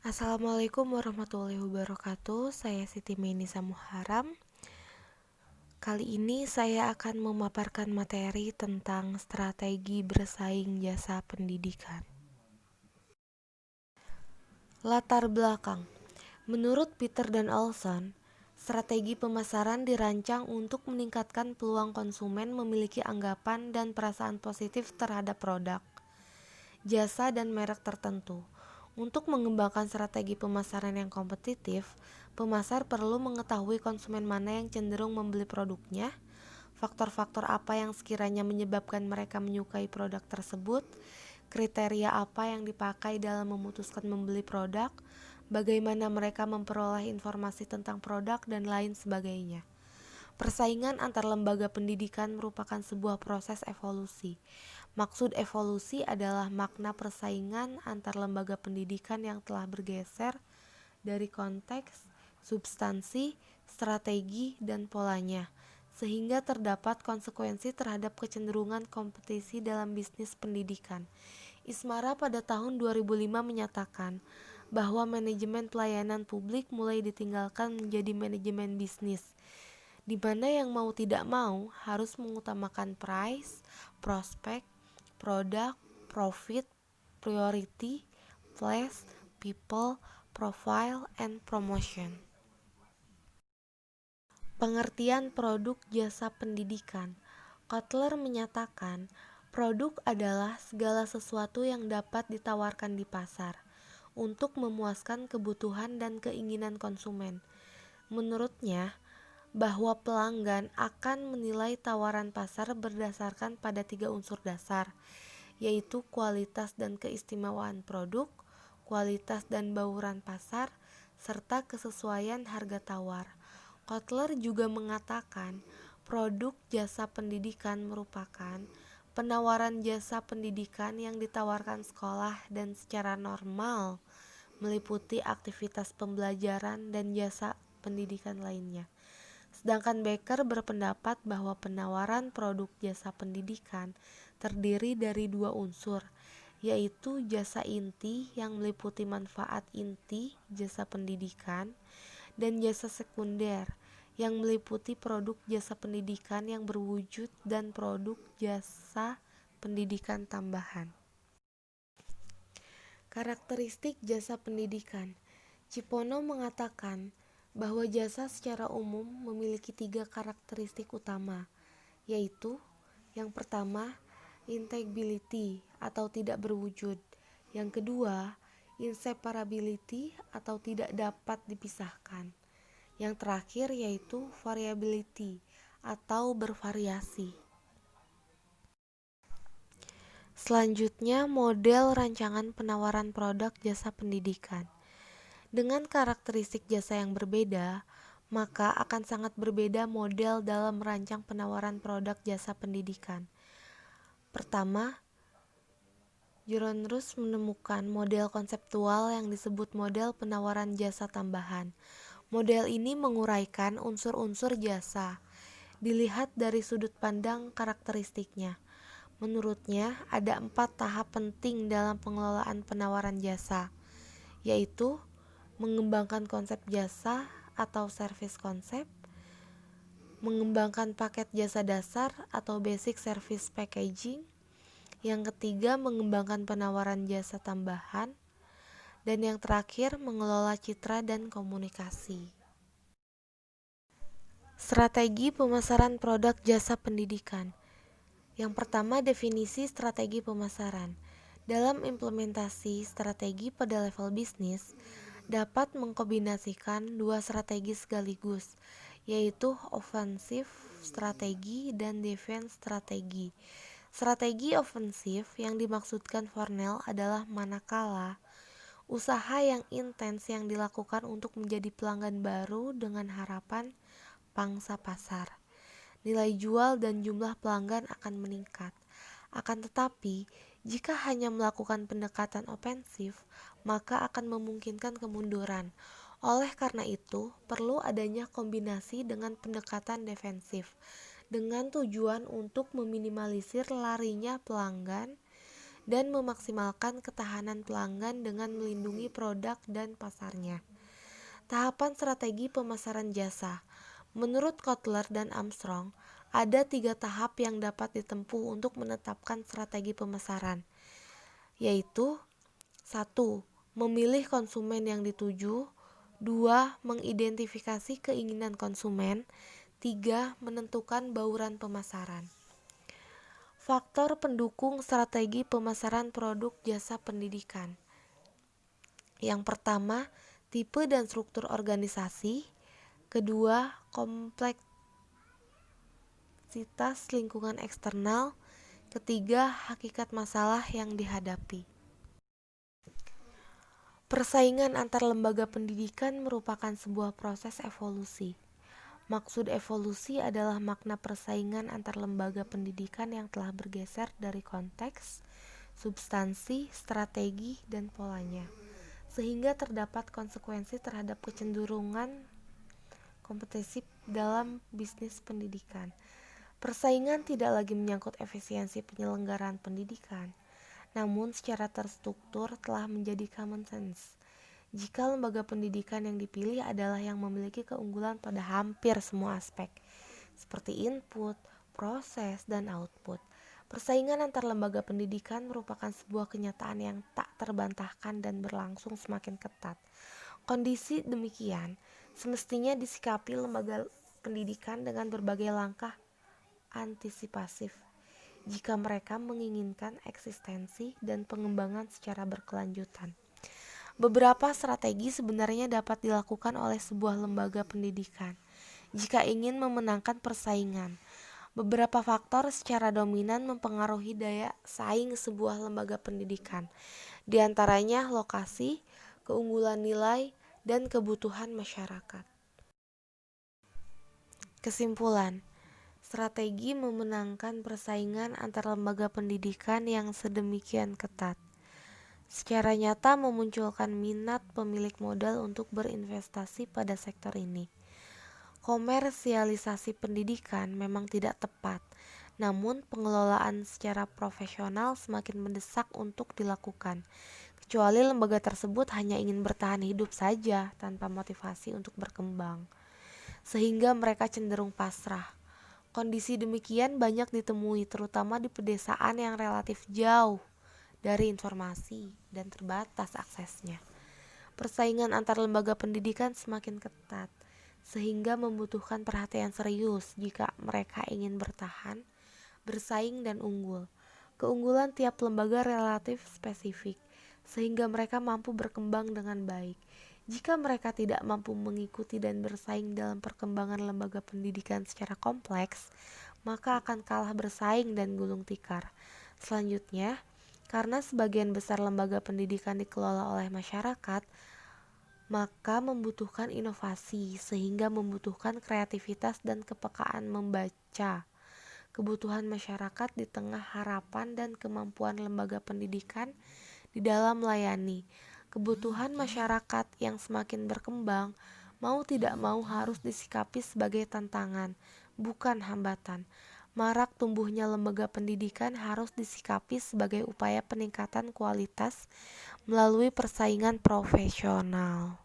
Assalamualaikum warahmatullahi wabarakatuh. Saya Siti Mainisa Muharam. Kali ini saya akan memaparkan materi tentang strategi bersaing jasa pendidikan. Latar belakang. Menurut Peter dan Olson, strategi pemasaran dirancang untuk meningkatkan peluang konsumen memiliki anggapan dan perasaan positif terhadap produk, jasa, dan merek tertentu. Untuk mengembangkan strategi pemasaran yang kompetitif, pemasar perlu mengetahui konsumen mana yang cenderung membeli produknya, faktor-faktor apa yang sekiranya menyebabkan mereka menyukai produk tersebut, kriteria apa yang dipakai dalam memutuskan membeli produk, bagaimana mereka memperoleh informasi tentang produk, dan lain sebagainya. Persaingan antar lembaga pendidikan merupakan sebuah proses evolusi. Maksud evolusi adalah makna persaingan antar lembaga pendidikan yang telah bergeser dari konteks, substansi, strategi, dan polanya, sehingga terdapat konsekuensi terhadap kecenderungan kompetisi dalam bisnis pendidikan. Ismara pada tahun 2005 menyatakan bahwa manajemen pelayanan publik mulai ditinggalkan menjadi manajemen bisnis, di mana yang mau tidak mau harus mengutamakan price, prospek, produk, profit, priority, place, people, profile, and promotion. Pengertian produk jasa pendidikan. Kotler menyatakan, produk adalah segala sesuatu yang dapat ditawarkan di pasar untuk memuaskan kebutuhan dan keinginan konsumen. Menurutnya, bahwa pelanggan akan menilai tawaran pasar berdasarkan pada 3 unsur dasar, yaitu kualitas dan keistimewaan produk, kualitas dan bauran pasar, serta kesesuaian harga tawar. Kotler juga mengatakan, produk jasa pendidikan merupakan penawaran jasa pendidikan yang ditawarkan sekolah dan secara normal meliputi aktivitas pembelajaran dan jasa pendidikan lainnya. Sedangkan Becker berpendapat bahwa penawaran produk jasa pendidikan terdiri dari 2 unsur, yaitu jasa inti yang meliputi manfaat inti jasa pendidikan dan jasa sekunder yang meliputi produk jasa pendidikan yang berwujud dan produk jasa pendidikan tambahan. Karakteristik jasa pendidikan. Cipono mengatakan bahwa jasa secara umum memiliki 3 karakteristik utama, yaitu yang pertama, integrity atau tidak berwujud, yang kedua, inseparability atau tidak dapat dipisahkan, yang terakhir yaitu variability atau bervariasi. Selanjutnya, model rancangan penawaran produk jasa pendidikan. Dengan karakteristik jasa yang berbeda, maka akan sangat berbeda model dalam merancang penawaran produk jasa pendidikan. Pertama, Jurönrus menemukan model konseptual yang disebut model penawaran jasa tambahan. Model ini menguraikan unsur-unsur jasa, dilihat dari sudut pandang karakteristiknya. Menurutnya, ada 4 tahap penting dalam pengelolaan penawaran jasa, yaitu mengembangkan konsep jasa atau service konsep, mengembangkan paket jasa dasar atau basic service packaging, yang ketiga mengembangkan penawaran jasa tambahan, dan yang terakhir mengelola citra dan komunikasi. Strategi pemasaran produk jasa pendidikan. Yang pertama, definisi strategi pemasaran. Dalam implementasi strategi pada level bisnis, dapat mengkombinasikan 2 strategi sekaligus, yaitu offensive strategi dan defense strategi. Strategi ofensif yang dimaksudkan Fornell adalah manakala usaha yang intens yang dilakukan untuk menjadi pelanggan baru dengan harapan pangsa pasar, nilai jual dan jumlah pelanggan akan meningkat. Akan tetapi, jika hanya melakukan pendekatan ofensif, maka akan memungkinkan kemunduran. Oleh karena itu, perlu adanya kombinasi dengan pendekatan defensif, dengan tujuan untuk meminimalisir larinya pelanggan dan memaksimalkan ketahanan pelanggan dengan melindungi produk dan pasarnya. Tahapan strategi pemasaran jasa. Menurut Kotler dan Armstrong, ada 3 tahap yang dapat ditempuh untuk menetapkan strategi pemasaran, yaitu 1. Memilih konsumen yang dituju. 2. Mengidentifikasi keinginan konsumen. 3. Menentukan bauran pemasaran. Faktor pendukung strategi pemasaran produk jasa pendidikan. Yang pertama, tipe dan struktur organisasi. Kedua, kompleksitas lingkungan eksternal. Ketiga, hakikat masalah yang dihadapi. Persaingan antar lembaga pendidikan merupakan sebuah proses evolusi. Maksud evolusi adalah makna persaingan antar lembaga pendidikan yang telah bergeser dari konteks, substansi, strategi, dan polanya, sehingga terdapat konsekuensi terhadap kecenderungan kompetitif dalam bisnis pendidikan. Persaingan tidak lagi menyangkut efisiensi penyelenggaraan pendidikan, namun secara terstruktur telah menjadi common sense. Jika lembaga pendidikan yang dipilih adalah yang memiliki keunggulan pada hampir semua aspek, seperti input, proses, dan output, persaingan antar lembaga pendidikan merupakan sebuah kenyataan yang tak terbantahkan dan berlangsung semakin ketat. Kondisi demikian semestinya disikapi lembaga pendidikan dengan berbagai langkah antisipasif jika mereka menginginkan eksistensi dan pengembangan secara berkelanjutan. Beberapa strategi sebenarnya dapat dilakukan oleh sebuah lembaga pendidikan jika ingin memenangkan persaingan. Beberapa faktor secara dominan mempengaruhi daya saing sebuah lembaga pendidikan, di antaranya lokasi, keunggulan nilai, dan kebutuhan masyarakat. Kesimpulan, strategi memenangkan persaingan antar lembaga pendidikan yang sedemikian ketat secara nyata memunculkan minat pemilik modal untuk berinvestasi pada sektor ini. Komersialisasi pendidikan memang tidak tepat, namun pengelolaan secara profesional semakin mendesak untuk dilakukan, kecuali lembaga tersebut hanya ingin bertahan hidup saja tanpa motivasi untuk berkembang, sehingga mereka cenderung pasrah. Kondisi demikian banyak ditemui terutama di pedesaan yang relatif jauh dari informasi dan terbatas aksesnya. Persaingan antar lembaga pendidikan semakin ketat, sehingga membutuhkan perhatian serius jika mereka ingin bertahan, bersaing, dan unggul. Keunggulan tiap lembaga relatif spesifik, sehingga mereka mampu berkembang dengan baik. Jika mereka tidak mampu mengikuti dan bersaing dalam perkembangan lembaga pendidikan secara kompleks, maka akan kalah bersaing dan gulung tikar. Selanjutnya, karena sebagian besar lembaga pendidikan dikelola oleh masyarakat, maka membutuhkan inovasi sehingga membutuhkan kreativitas dan kepekaan membaca kebutuhan masyarakat di tengah harapan dan kemampuan lembaga pendidikan di dalam melayani. Kebutuhan masyarakat yang semakin berkembang mau tidak mau harus disikapi sebagai tantangan, bukan hambatan. Marak tumbuhnya lembaga pendidikan harus disikapi sebagai upaya peningkatan kualitas melalui persaingan profesional.